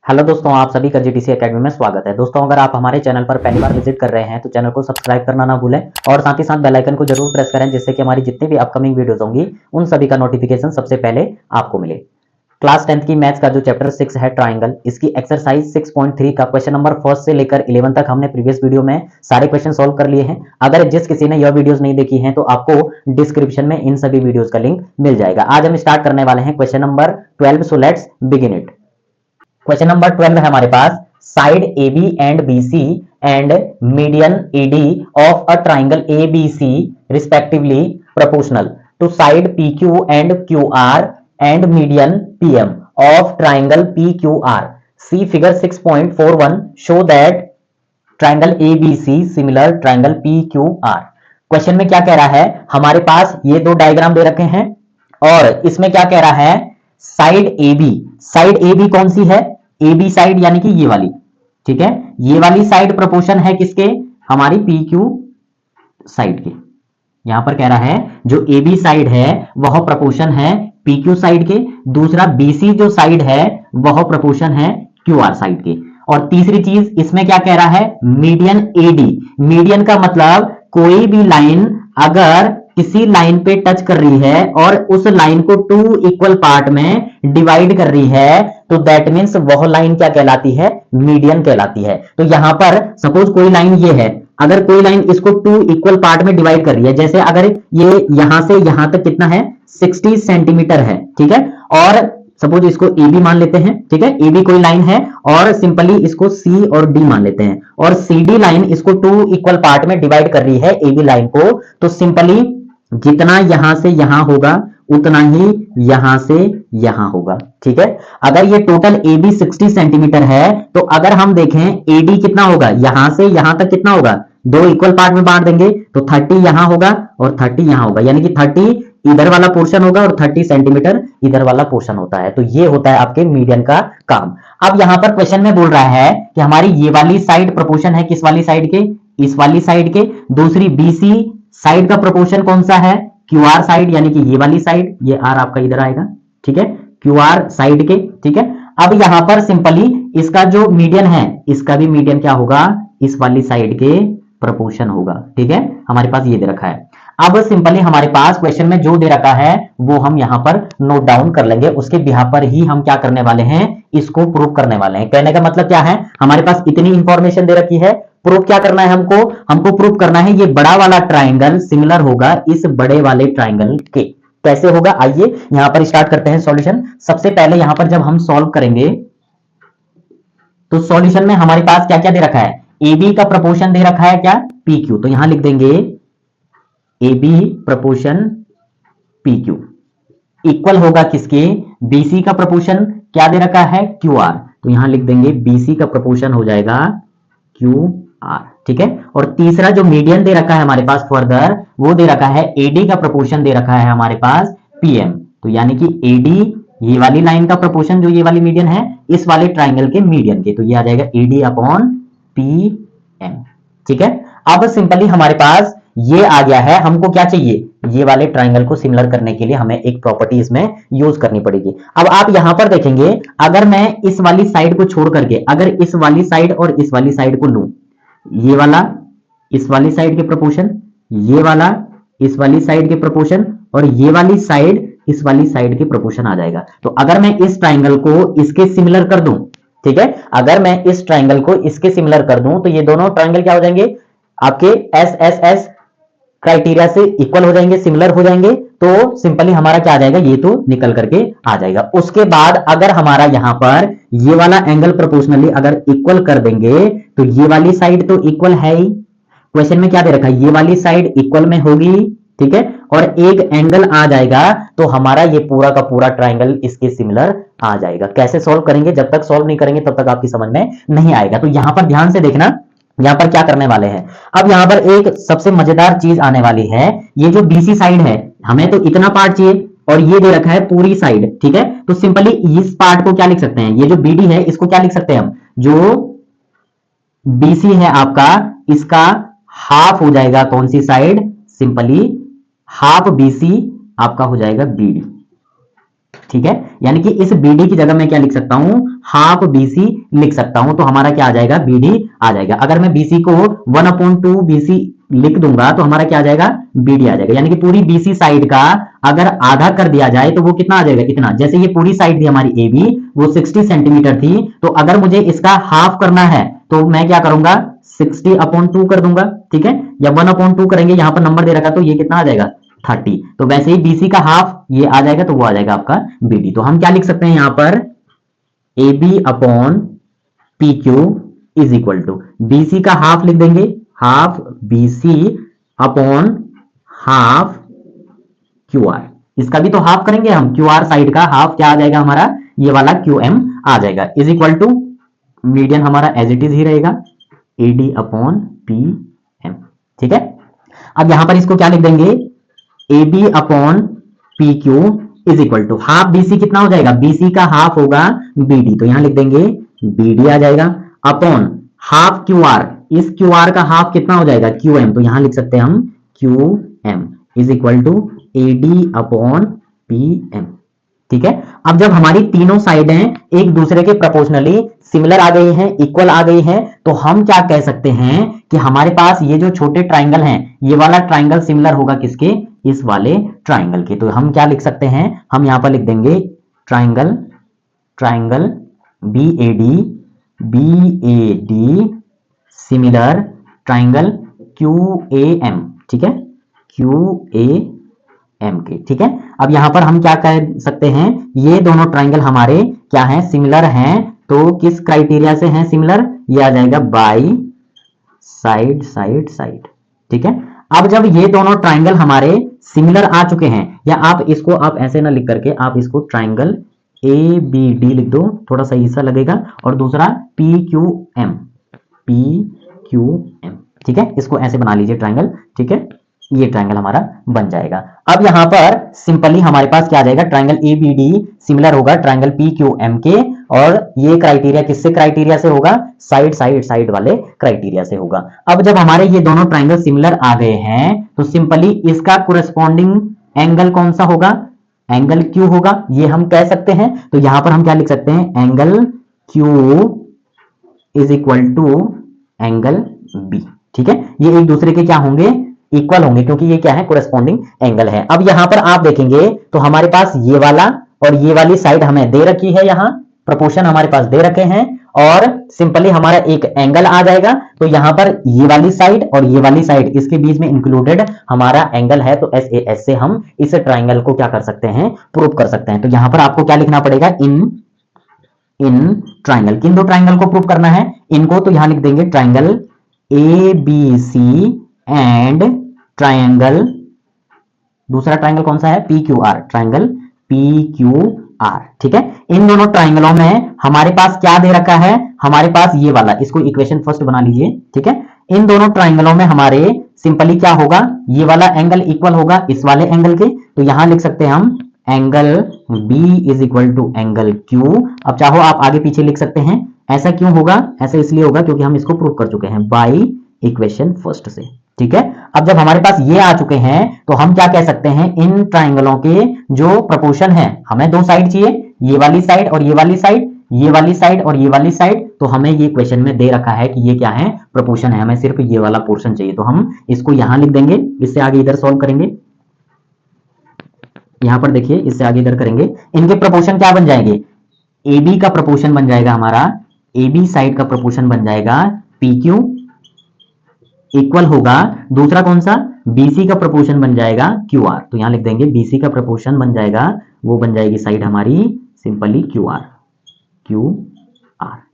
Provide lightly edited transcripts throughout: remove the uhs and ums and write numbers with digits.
Hello दोस्तों, आप सभी का जीटीसी एकेडमी में स्वागत है। दोस्तों, अगर आप हमारे चैनल पर पहली बार विजिट कर रहे हैं तो चैनल को सब्सक्राइब करना ना भूलें और साथ ही साथ बेल आइकन को जरूर प्रेस करें, जिससे कि हमारी जितनी भी अपकमिंग वीडियोस होंगी उन सभी का नोटिफिकेशन सबसे पहले आपको मिले। क्लास 10th की मैथ्स का जो चैप्टर 6 है ट्राइंगल, इसकी एक्सरसाइज 6.3 का क्वेश्चन नंबर 1 से लेकर 11 तक हमने प्रीवियस वीडियो में सारे क्वेश्चन सॉल्व कर लिए हैं। अगर जिस किसी ने यह वीडियोस नहीं देखी हैं तो आपको डिस्क्रिप्शन में इन सभी वीडियोस का लिंक मिल जाएगा। आज हम स्टार्ट करने वाले हैं question number 12। So let's begin it. Question number 12 है हमारे पास, side AB and BC and median AD of a triangle ABC respectively proportional to side PQ and QR एंड मीडियन PM of triangle PQR। See figure 6.41 show that triangle ABC similar triangle PQR। क्वेश्चन में क्या कह रहा है, हमारे पास ये दो डायग्राम दे रखे हैं और इसमें क्या कह रहा है, साइड AB कौन सी है, AB साइड यानी कि ये वाली, ठीक है। ये वाली साइड प्रोपोर्शन है किसके, हमारी PQ साइड के। यहां पर कह रहा है जो AB साइड है वह प्रोपोर्शन है PQ साइड के, दूसरा BC जो साइड है वह प्रोपोर्शन है QR साइड के। और तीसरी चीज इसमें क्या कह रहा है, मीडियन AD। मीडियन का मतलब कोई भी लाइन अगर किसी लाइन पे टच कर रही है और उस लाइन को 2 इक्वल पार्ट में डिवाइड कर रही है तो दैट मींस वह लाइन क्या कहलाती है, मीडियन कहलाती है। तो यहां पर सपोज कोई लाइन ये है, अगर कोई लाइन इसको 2 इक्वल पार्ट में डिवाइड कर रही है, जैसे अगर ये यहां से यहां तक कितना है 60 सेंटीमीटर है, ठीक है। और सपोज इसको AB मान लेते हैं, ठीक है। AB कोई लाइन है और सिंपली इसको C और D मान लेते हैं और CD लाइन इसको 2 इक्वल पार्ट में डिवाइड कर रही है AB लाइन को, तो सिंपली जितना यहां से यहां होगा उतना ही यहां से यहां होगा, ठीक है। अगर ये टोटल AB 60 सेंटीमीटर है तो अगर हम देखें AD कितना होगा, यहां से यहां तक कितना होगा, 2 इक्वल पार्ट में बांट देंगे तो 30 यहां होगा और 30 यहां होगा, यानी कि 30 इधर वाला पोर्शन होगा और 30 सेंटीमीटर इधर वाला पोर्शन होता है। तो ये होता है आपके मीडियन का काम। अब यहां पर क्वेश्चन में बोल रहा है कि हमारी ये वाली साइड प्रोपोर्शन है किस वाली साइड के, इस वाली साइड के। दूसरी BC साइड का प्रोपोर्शन कौन सा है, QR साइड, यानी कि ये वाली साइड, ये R आपका इधर आएगा, ठीक है, QR साइड के, ठीक है। अब यहां पर सिंपली इसका जो मीडियन है इसका भी मीडियन क्या होगा, इस वाली साइड के प्रोपोर्शन होगा, ठीक है। हमारे पास ये दे रखा है। अब सिंपली हमारे पास क्वेश्चन में जो दे रखा है वो हम यहां पर नोट डाउन कर लेंगे, उसके बिहाफ पर ही हम क्या करने वाले हैं, इसको प्रूव करने वाले हैं। कहने का मतलब क्या है, हमारे पास इतनी इंफॉर्मेशन दे रखी है, प्रूफ क्या करना है हमको प्रूफ करना है ये बड़ा वाला ट्राइंगल सिमिलर होगा इस बड़े वाले ट्राइंगल के। कैसे होगा, आइए यहां पर स्टार्ट करते हैं सॉल्यूशन। सबसे पहले यहां पर जब हम सॉल्व करेंगे तो सॉल्यूशन में हमारे पास क्या क्या दे रखा है, AB का प्रोपोर्शन दे रखा है क्या, PQ, तो यहां लिख देंगे AB प्रोपोर्शन PQ इक्वल होगा किसके, BC का प्रोपोर्शन क्या दे रखा है, QR, तो यहां लिख देंगे BC का प्रोपोर्शन हो जाएगा QR, ठीक है। और तीसरा जो मीडियन दे रखा है हमारे पास फर्दर, वो दे रखा है AD का प्रोपोर्शन दे रखा है हमारे पास PM, तो यानी कि AD ये वाली लाइन का प्रोपोर्शन जो ये वाली मीडियन है इस वाले ट्राइंगल के मीडियन के, तो ये आ जाएगा AD अपॉन PM, ठीक है। अब सिंपली हमारे पास ये आ गया है, हमको क्या चाहिए, ये वाले ट्राइंगल को सिमिलर करने के लिए हमें एक प्रॉपर्टी इसमें यूज करनी पड़ेगी। अब आप यहां पर देखेंगे, अगर मैं इस वाली साइड को छोड़ करके अगर इस वाली साइड और इस वाली साइड को लूं, ये वाला इस वाली साइड के प्रोपोर्शन, ये वाला इस वाली साइड के प्रोपोर्शन और ये वाली साइड इस वाली साइड के प्रोपोर्शन आ जाएगा। तो अगर मैं इस ट्राइंगल को इसके सिमिलर कर दूं, ठीक है, अगर मैं इस ट्राइंगल को इसके सिमिलर कर दूं तो ये दोनों ट्राइंगल क्या हो जाएंगे, आपके SSS क्राइटेरिया से इक्वल हो जाएंगे, सिमिलर हो जाएंगे। तो सिंपली हमारा क्या आ जाएगा, ये तो निकल करके आ जाएगा। उसके बाद अगर हमारा यहां पर ये वाला एंगल प्रोपोर्शनली अगर इक्वल कर देंगे तो ये वाली साइड तो इक्वल है ही, क्वेश्चन में क्या दे रखा है, ये वाली साइड इक्वल में होगी, ठीक है, और एक एंगल आ जाएगा तो हमारा ये पूरा का पूरा ट्राइंगल इसके सिमिलर आ जाएगा। कैसे सॉल्व करेंगे, जब तक सॉल्व नहीं करेंगे तब तक आपकी समझ में नहीं आएगा। तो यहां पर ध्यान से देखना, यहां पर क्या करने वाले हैं। अब यहां पर एक सबसे मजेदार चीज आने वाली है, ये जो BC साइड है हमें तो इतना पार्ट चाहिए और ये दे रखा है पूरी साइड, ठीक है। तो सिंपली इस पार्ट को क्या लिख सकते हैं, ये जो BD है इसको क्या लिख सकते हैं हम, जो BC है आपका इसका हाफ हो जाएगा कौन सी साइड, सिंपली हाफ BC आपका हो जाएगा BD, ठीक है, यानी कि इस BD की जगह मैं क्या लिख सकता हूं, हाफ BC लिख सकता हूं, तो हमारा क्या आ जाएगा, BD आ जाएगा। अगर मैं BC को 1/2 BC लिख दूंगा तो हमारा क्या आ जाएगा, BD आ जाएगा। यानी कि पूरी BC साइड का अगर आधा कर दिया जाए तो वो कितना आ जाएगा, इतना। जैसे ये पूरी साइड थी हमारी AB, वो 60 सेंटीमीटर थी, तो अगर मुझे इसका हाफ करना है तो मैं क्या करूंगा, 60/2 कर दूंगा, ठीक है, या 1/2 करेंगे, यहां पर नंबर दे रखा तो ये कितना आ जाएगा, 30। तो वैसे ही BC का हाफ ये आ जाएगा, तो वो आ जाएगा आपका BD। तो हम क्या लिख सकते हैं यहां पर, AB/PQ is equal to, BC का हाफ लिख देंगे, half BC upon half QR। इसका भी तो हाफ करेंगे हम, QR साइड का हाफ क्या आ जाएगा हमारा, ये वाला QM आ जाएगा, इज इक्वल टू मीडियन हमारा एज इट इज ही रहेगा, AD/PM। ठीक है, अब यहां पर इसको क्या लिख देंगे, AB/PQ is equal to half BC कितना हो जाएगा, BC का हाफ होगा BD, तो यहां लिख देंगे BD आ जाएगा, अपॉन हाफ QR, इस QR का हाफ कितना हो जाएगा, QM, तो यहां लिख सकते हैं हम QM is equal to AD/PM। ठीक है, अब जब हमारी तीनों साइडें एक दूसरे के प्रोपोर्शनली सिमिलर आ गई हैं, इक्वल आ गई हैं, तो हम क्या कह सकते हैं कि हमारे पास ये जो छोटे ट्राइंगल हैं, ये वाला ट्राइंगल सिमिलर होगा किसके, इस वाले ट्राइंगल के। तो हम क्या लिख सकते हैं, हम यहां पर लिख देंगे triangle, triangle BAD similar triangle QAM, ठीक है, QAM के। ठीक है, अब यहां पर हम क्या कह सकते हैं, ये दोनों ट्राइंगल हमारे क्या हैं, सिमिलर हैं, तो किस क्राइटेरिया से हैं सिमिलर, ये आ जाएगा बाई साइड साइड साइड। ठीक है, अब जब ये दोनों ट्राइंगल हमारे सिमिलर आ चुके हैं, या आप इसको आप ऐसे ना लिख करके आप इसको ट्राइंगल ABD लिख दो, थोड़ा सही सा लगेगा, और दूसरा PQM, PQM। ठीक है, इसको ऐसे बना लीजिए ट्राइंगल, ठीक है, ये ट्राइंगल हमारा बन जाएगा। अब यहां पर सिंपली हमारे पास क्या आ जाएगा, ट्राइंगल ABD सिमिलर होगा ट्राइंगल PQM के, और ये क्राइटेरिया किससे क्राइटेरिया से होगा, साइड साइड साइड वाले क्राइटेरिया से होगा। अब जब हमारे ये दोनों ट्राइंगल सिमिलर आ गए हैं, तो सिंपली इसका कोरेस्पॉन्डिंग एंगल कौन सा होगा, एंगल Q होगा, ये हम कह सकते हैं। तो यहां पर हम क्या लिख सकते हैं, angle Q is equal to angle B। ठीक है, ये एक दूसरे के क्या होंगे, इक्वल होंगे, क्योंकि ये क्या है, कोरेस्पॉन्डिंग एंगल है। अब यहां पर आप देखेंगे तो हमारे पास ये वाला और ये वाली साइड हमें दे रखी है, यहां प्रोपोर्शन हमारे पास दे रखे हैं, और सिंपली हमारा एक एंगल आ जाएगा। तो यहां पर ये वाली साइड और ये वाली साइड, इसके बीच में इंक्लूडेड हमारा एंगल है, तो SAS से हम इस ट्राइंगल को क्या कर सकते हैं, प्रूव कर सकते हैं। तो यहां पर आपको क्या लिखना पड़ेगा, इन ट्राइंगल, किन दो ट्राइंगल को प्रूव करना है, इनको, तो यहां लिख देंगे ट्राइंगल ABC एंड ट्राइंगल, दूसरा ट्राइंगल कौन सा है, PQR, ट्राइंगल PQR। ठीक है, इन दोनों ट्राइंगलों में हमारे पास क्या दे रखा है, हमारे पास ये वाला, इसको इक्वेशन फर्स्ट बना लीजिए। ठीक है, इन दोनों ट्राइंगलों में हमारे सिंपली क्या होगा, ये वाला एंगल इक्वल होगा इस वाले एंगल के, तो यहां लिख सकते हैं हम angle B is equal to angle Q। अब चाहो आप आगे पीछे लिख सकते हैं, ऐसा क्यों होगा, ऐसा इसलिए होगा क्योंकि हम इसको प्रूव कर चुके हैं बाई इक्वेशन फर्स्ट से। ठीक है, अब जब हमारे पास ये आ चुके हैं, तो हम क्या कह सकते हैं, इन ट्राइंगलों के जो प्रोपोर्शन है, हमें दो साइड चाहिए, ये वाली साइड और ये वाली साइड, ये वाली साइड और ये वाली साइड, तो हमें ये क्वेश्चन में दे रखा है कि ये क्या है, प्रोपोर्शन है, हमें सिर्फ ये वाला पोर्शन चाहिए, तो हम इसको यहां लिख देंगे, इससे आगे इधर सॉल्व करेंगे, यहां पर देखिए इससे आगे इधर करेंगे, इनके प्रोपोर्शन क्या बन जाएंगे, AB का प्रोपोर्शन बन जाएगा हमारा, AB साइड का प्रोपोर्शन बन जाएगा PQ इक्वल होगा, दूसरा कौन सा, BC का प्रोपोर्शन बन जाएगा QR। तो यहां लिख देंगे BC का प्रोपोर्शन बन जाएगा, वो बन जाएगी साइड हमारी सिंपली QR।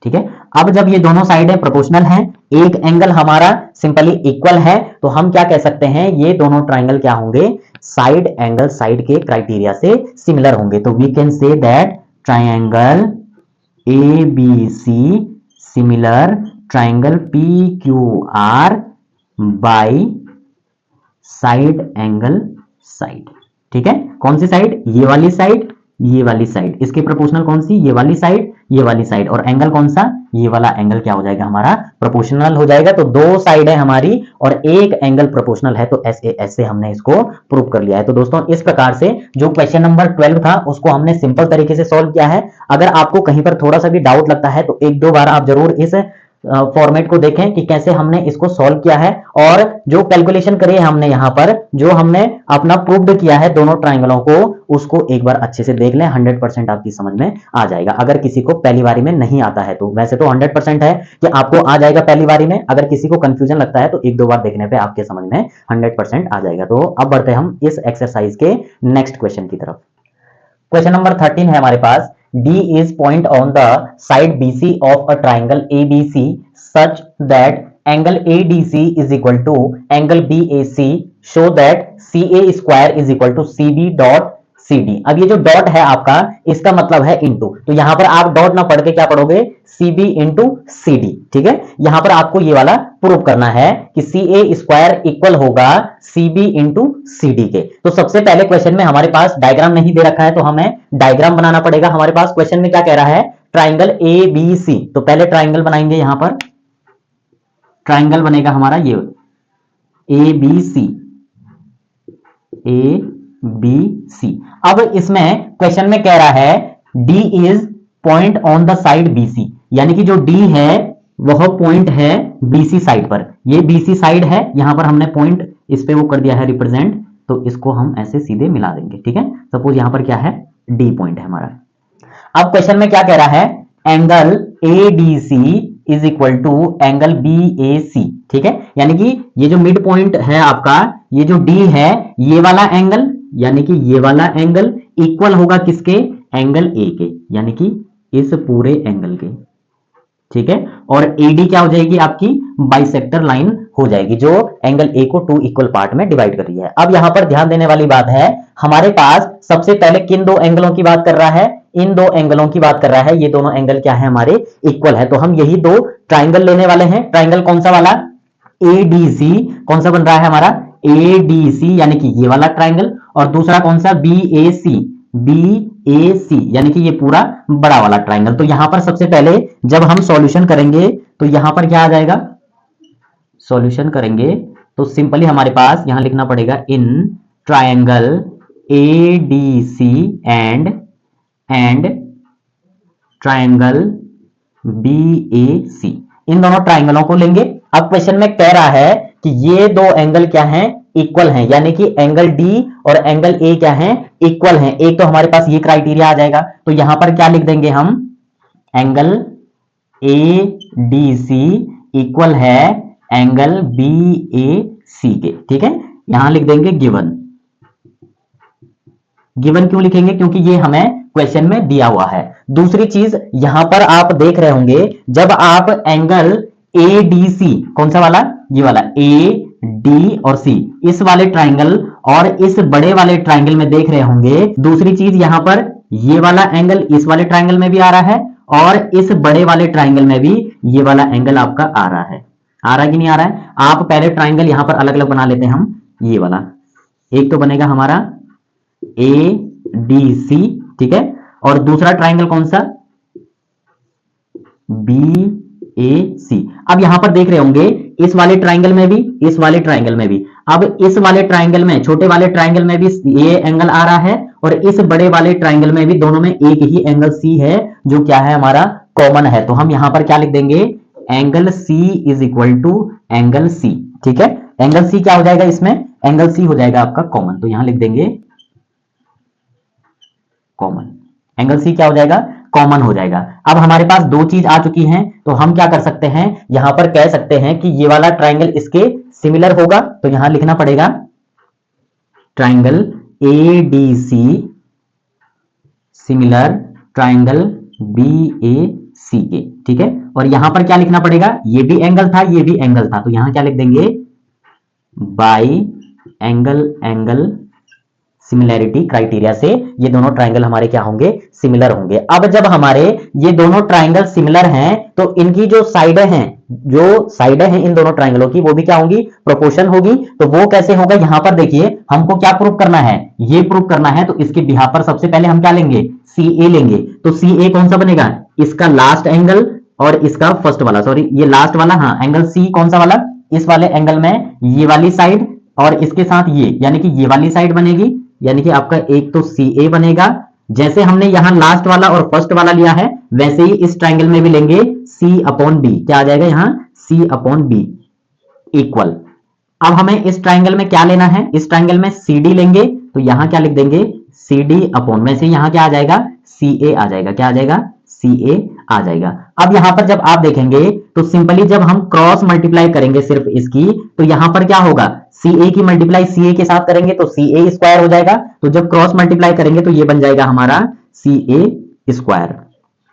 ठीक है, अब जब ये दोनों साइड है प्रोपोर्शनल हैं, एक एंगल हमारा सिंपली इक्वल है, तो हम क्या कह सकते हैं, ये दोनों ट्राइंगल क्या होंगे, साइड एंगल साइड के क्राइटेरिया से सिमिलर होंगे। तो we can say that triangle ABC similar triangle PQR by side angle side. ठीक है, कौन सी साइड, ये वाली साइड ये वाली साइड, इसके प्रोपोर्शनल कौन सी, ये वाली साइड, ये वाली साइड, और एंगल कौन सा, ये वाला एंगल क्या हो जाएगा हमारा, प्रोपोर्शनल हो जाएगा। तो दो साइड है हमारी और एक एंगल प्रोपोर्शनल है, तो ऐसे ऐसे हमने इसको प्रूव कर लिया है। तो दोस्तों इस प्रकार से जो क्वेश्चन नंबर 12 था उसको हमने सिंपल तरीके से सॉल्व किया है। अगर आपको कहीं पर थोड़ा सा भी डाउट लगता है तो एक दो बार आप जरूर इस फॉर्मेट को देखें कि कैसे हमने इसको सॉल्व किया है, और जो कैलकुलेशन करी है हमने यहाँ पर, जो हमने अपना प्रूव्ड किया है दोनों ट्राइंगलों को, उसको एक बार अच्छे से देख लें, 100% आपकी समझ में आ जाएगा। अगर किसी को पहली बारी में नहीं आता है तो, वैसे तो 100% है कि आपको आ जाएगा पहली बारी में, अगर किसी को कंफ्यूजन लगता है तो एक दो बार देखने पे आपके समझ में 100% आ जाएगा। तो अब बढ़ते हम इस एक्सरसाइज के नेक्स्ट क्वेश्चन की तरफ। क्वेश्चन नंबर 13 है हमारे पास, D is point on the side BC of a triangle ABC such that angle ADC is equal to angle BAC. Show that CA square is equal to CB dot CD. अब ये जो dot है आपका, इसका मतलब है into, तो यहां पर आप डॉट ना पढ़ के क्या पढ़ोगे, CB इंटू CD। ठीक है, यहां पर आपको ये वाला प्रूव करना है कि CA स्क्वायर इक्वल होगा CB इंटू CD के। तो सबसे पहले क्वेश्चन में हमारे पास डायग्राम नहीं दे रखा है, तो हमें डायग्राम बनाना पड़ेगा। हमारे पास क्वेश्चन में क्या कह रहा है, ट्राइंगल ABC, तो पहले ट्राइंगल बनाएंगे। यहां पर ट्राइंगल बनेगा हमारा ये ABC, ABC। अब इसमें क्वेश्चन में कह रहा है D is point on the side BC, यानी कि जो D है वह पॉइंट है BC साइड पर। ये BC साइड है, यहां पर हमने पॉइंट इस पे वो कर दिया है रिप्रेजेंट, तो इसको हम ऐसे सीधे मिला देंगे। ठीक है, सपोज यहां पर क्या है, D पॉइंट है हमारा। अब क्वेश्चन में क्या कह रहा है, angle ADC is equal to angle BAC। ठीक है, यानी कि ये जो मिड पॉइंट है आपका, ये जो D है, ये वाला एंगल, यानी कि ये वाला एंगल इक्वल होगा किसके, एंगल A के, यानी कि इस पूरे एंगल के। ठीक है, और AD क्या हो जाएगी, आपकी बाइसेक्टर लाइन हो जाएगी, जो एंगल A को 2 इक्वल पार्ट में डिवाइड कर रही है। अब यहां पर ध्यान देने वाली बात है, हमारे पास सबसे पहले किन दो एंगलों की बात कर रहा है, इन दो एंगलों की बात कर रहा है। ये दोनों एंगल क्या है हमारे, इक्वल है, तो हम यही दो ट्राइंगल लेने वाले हैं। ट्राइंगल कौन सा वाला, ADC, कौन सा बन रहा है हमारा, ADC, यानी कि ये वाला ट्राइंगल, और दूसरा कौन सा, BAC, BAC, यानी कि ये पूरा बड़ा वाला ट्राइंगल। तो यहां पर सबसे पहले जब हम सॉल्यूशन करेंगे तो यहां पर क्या आ जाएगा, सॉल्यूशन करेंगे तो सिंपली हमारे पास यहां लिखना पड़ेगा, in triangle ADC and triangle BAC, इन दोनों ट्राइंगलों को लेंगे। अब क्वेश्चन में कह रहा है कि ये दो एंगल क्या हैं, इक्वल हैं, यानी कि एंगल D और एंगल A क्या हैं, इक्वल हैं। एक तो हमारे पास ये क्राइटेरिया आ जाएगा, तो यहां पर क्या लिख देंगे हम, एंगल ADC इक्वल है एंगल BAC के। ठीक है, यहां लिख देंगे गिवन। गिवन क्यों लिखेंगे, क्योंकि ये हमें क्वेश्चन में दिया हुआ है। दूसरी चीज यहां पर आप देख रहे होंगे, जब आप एंगल ADC, कौन सा वाला, ये वाला AD और C, इस वाले ट्राइंगल और इस बड़े वाले ट्राइंगल में देख रहे होंगे। दूसरी चीज यहां पर ये वाला एंगल इस वाले ट्राइंगल में भी आ रहा है, और इस बड़े वाले ट्राइंगल में भी ये वाला एंगल आपका आ रहा है। आ रहा है कि नहीं आ रहा है, आप पहले ट्राइंगल यहां पर अलग अलग बना लेते हैं हम। ये वाला एक तो बनेगा हमारा ADC, ठीक है, और दूसरा ट्राइंगल कौन सा, BAC। अब यहां पर देख रहे होंगे इस वाले ट्राइंगल में भी, इस वाले ट्राइंगल में भी। अब इस वाले ट्राइंगल में, छोटे वाले ट्राइंगल में भी ये एंगल आ रहा है, और इस बड़े वाले ट्राइंगल में भी, दोनों में एक ही एंगल C है, जो क्या है हमारा कॉमन है। तो हम यहां पर क्या लिख देंगे, angle C is equal to angle C। ठीक है, एंगल C क्या हो जाएगा, इसमें एंगल C हो जाएगा आपका कॉमन, तो यहां लिख देंगे कॉमन। एंगल C क्या हो जाएगा, कॉमन हो जाएगा। अब हमारे पास दो चीज आ चुकी हैं, तो हम क्या कर सकते हैं, यहां पर कह सकते हैं कि ये वाला ट्राइंगल इसके सिमिलर होगा, तो यहां लिखना पड़ेगा triangle ADC similar triangle BAC के। ठीक है, और यहां पर क्या लिखना पड़ेगा, ये भी एंगल था, ये भी एंगल था, तो यहां क्या लिख देंगे, बाई एंगल सिमिलैरिटी क्राइटेरिया से ये दोनों ट्राइंगल हमारे क्या होंगे, सिमिलर होंगे। अब जब हमारे ये दोनों ट्राइंगल सिमिलर हैं तो इनकी जो साइडें हैं, जो साइडें हैं इन दोनों ट्राइंगलों की, वो भी क्या होंगी, प्रोपोर्शनल होगी। तो वो कैसे होगा, यहां पर देखिए हमको क्या प्रूव करना है, ये प्रूव करना है। तो इसके बिहाफ पर सबसे पहले हम क्या लेंगे, CA लेंगे। तो CA कौन सा बनेगा, इसका लास्ट एंगल और इसका फर्स्ट वाला, सॉरी ये लास्ट वाला, हाँ एंगल C कौन सा वाला, इस वाले एंगल में ये वाली साइड और इसके साथ ये, यानी कि ये वाली साइड बनेगी, यानी कि आपका एक तो CA बनेगा। जैसे हमने यहां लास्ट वाला और फर्स्ट वाला लिया है वैसे ही इस ट्राइंगल में भी लेंगे, C/B क्या आ जाएगा यहां, C/B इक्वल। अब हमें इस ट्राइंगल में क्या लेना है, इस ट्राइंगल में CD लेंगे। तो यहां क्या लिख देंगे, CD/ वैसे यहां क्या आ जाएगा, CA आ जाएगा, क्या आ जाएगा, CA आ जाएगा। अब यहां पर जब आप देखेंगे तो सिंपली जब हम क्रॉस मल्टीप्लाई करेंगे सिर्फ इसकी, तो यहां पर क्या होगा, CA की मल्टीप्लाई CA के साथ करेंगे तो CA स्क्वायर हो जाएगा। तो जब क्रॉस मल्टीप्लाई करेंगे तो ये बन जाएगा हमारा CA square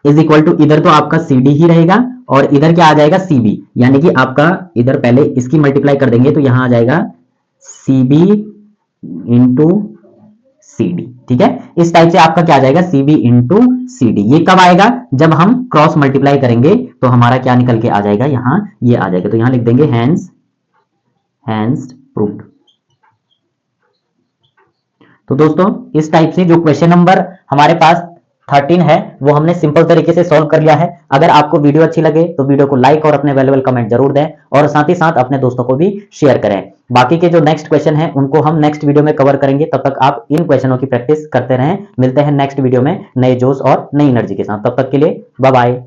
is equal to, इधर तो आपका CD ही रहेगा और इधर क्या आ जाएगा, CB, यानी कि आपका इधर पहले इसकी मल्टीप्लाई कर देंगे तो यहां आ जाएगा CB इंटू CD। ठीक है, इस टाइप से आपका क्या आ जाएगा, CB इंटू CD। ये कब आएगा, जब हम क्रॉस मल्टीप्लाई करेंगे तो हमारा क्या निकल के आ जाएगा, यहां ये आ जाएगा। तो यहां लिख देंगे हैंस प्रूव्ड। तो दोस्तों इस टाइप से जो क्वेश्चन नंबर हमारे पास 13 है वो हमने सिंपल तरीके से सॉल्व कर लिया है। अगर आपको वीडियो अच्छी लगे तो वीडियो को लाइक और अपने वैल्यूएबल कमेंट जरूर दें और साथ ही साथ अपने दोस्तों को भी शेयर करें। बाकी के जो नेक्स्ट क्वेश्चन है उनको हम नेक्स्ट वीडियो में कवर करेंगे, तब तक आप इन क्वेश्चनों की प्रैक्टिस करते रहें। मिलते हैं नेक्स्ट वीडियो में नए जोश और नई एनर्जी के साथ, तब तक के लिए बाय बाय।